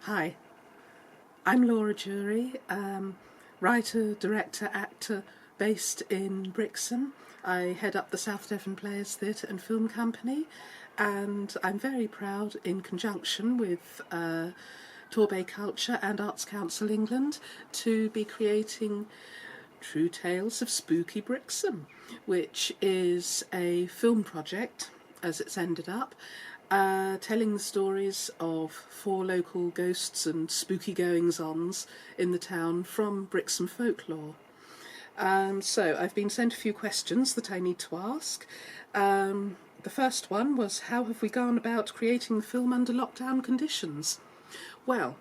Hi, I'm Laura Jury, writer, director, actor based in Brixham. I head up the South Devon Players Theatre and Film Company, and I'm very proud, in conjunction with Torbay Culture and Arts Council England, to be creating True Tales of Spooky Brixham, which is a film project, as it's ended up, telling the stories of 4 local ghosts and spooky goings-ons in the town from Brixham folklore. So I've been sent a few questions that I need to ask. The first one was, how have we gone about creating the film under lockdown conditions? Well,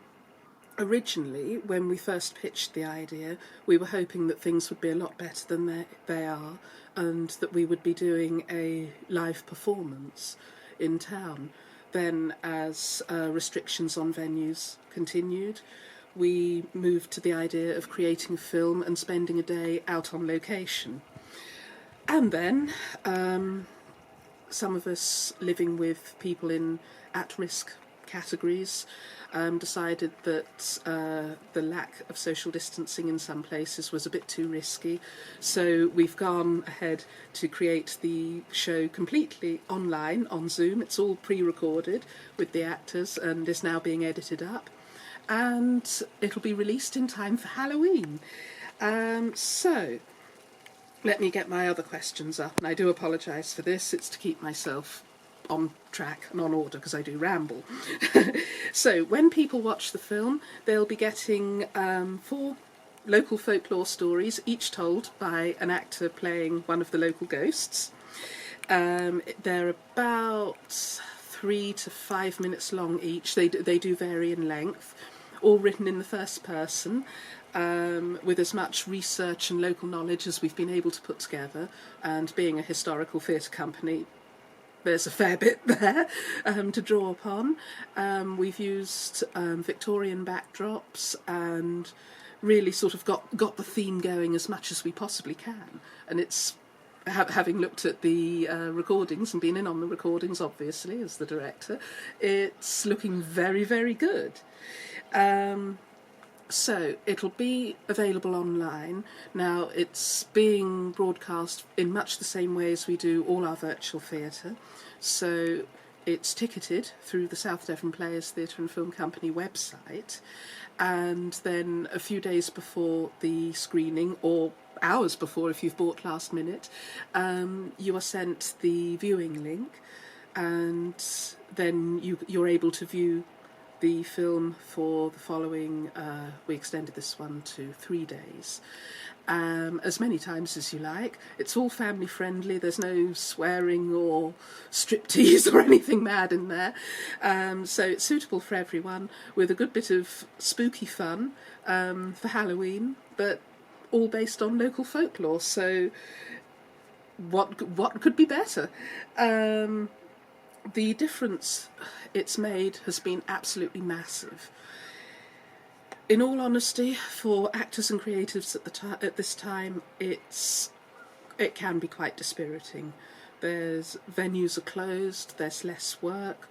originally, when we first pitched the idea, we were hoping that things would be a lot better than they are, and that we would be doing a live performance in town. Then, as restrictions on venues continued, we moved to the idea of creating a film and spending a day out on location. And then some of us living with people in at-risk categories decided that the lack of social distancing in some places was a bit too risky, so we've gone ahead to create the show completely online on Zoom. It's all pre-recorded with the actors and is now being edited up, and it'll be released in time for Halloween. So let me get my other questions up, and I do apologise for this. It's to keep myself on track and on order, because I do ramble. So when people watch the film, they'll be getting 4 local folklore stories, each told by an actor playing one of the local ghosts. They're about 3 to 5 minutes long each. They do vary in length, all written in the first person, with as much research and local knowledge as we've been able to put together. And being a historical theatre company, there's a fair bit there to draw upon. We've used Victorian backdrops and really sort of got the theme going as much as we possibly can. And it's, having looked at the recordings and been in on the recordings, obviously, as the director, it's looking very, very good. So it'll be available online. Now, it's being broadcast in much the same way as we do all our virtual theatre. So it's ticketed through the South Devon Players Theatre and Film Company website, and then a few days before the screening, or hours before if you've bought last minute, you are sent the viewing link, and then you're able to view the film for the following, we extended this one to 3 days, as many times as you like. It's all family friendly, there's no swearing or striptease or anything mad in there, so it's suitable for everyone, with a good bit of spooky fun for Halloween, but all based on local folklore, so what could be better? The difference it's made has been absolutely massive. In all honesty, for actors and creatives at this time, it can be quite dispiriting. Venues are closed, there's less work,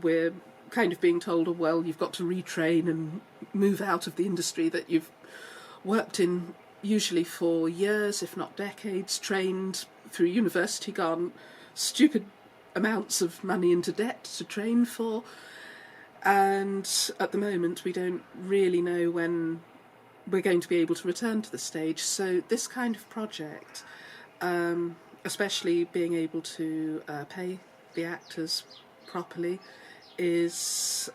we're kind of being told, oh, well, you've got to retrain and move out of the industry that you've worked in usually for years, if not decades, trained through university, gone stupid amounts of money into debt to train for, and at the moment we don't really know when we're going to be able to return to the stage. So this kind of project, especially being able to pay the actors properly, it's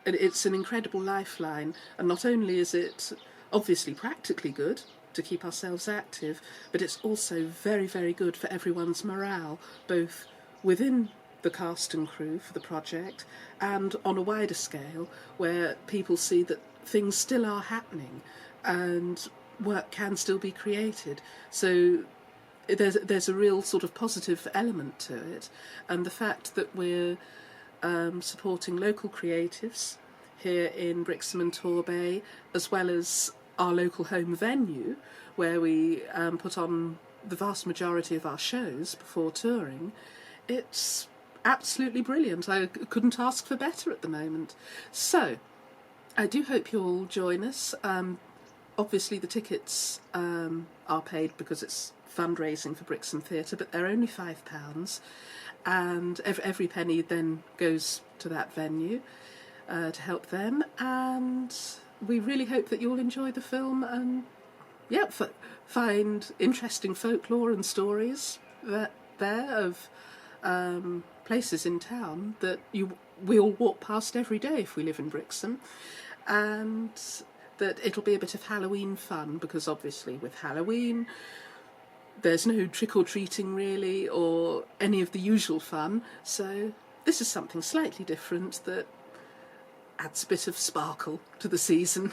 an incredible lifeline. And not only is it obviously practically good to keep ourselves active, but it's also very, very good for everyone's morale, both within the cast and crew for the project and on a wider scale, where people see that things still are happening and work can still be created. So there's a real sort of positive element to it, and the fact that we're supporting local creatives here in Brixham and Torbay, as well as our local home venue, where we put on the vast majority of our shows before touring, it's absolutely brilliant. I couldn't ask for better at the moment. So I do hope you'll join us. Obviously, the tickets are paid because it's fundraising for Brixham Theatre, but they're only £5, and every penny then goes to that venue to help them. And we really hope that you'll enjoy the film and find interesting folklore and stories of places in town that we all walk past every day if we live in Brixham, and that it'll be a bit of Halloween fun, because obviously with Halloween there's no trick-or-treating really or any of the usual fun, so this is something slightly different that adds a bit of sparkle to the season.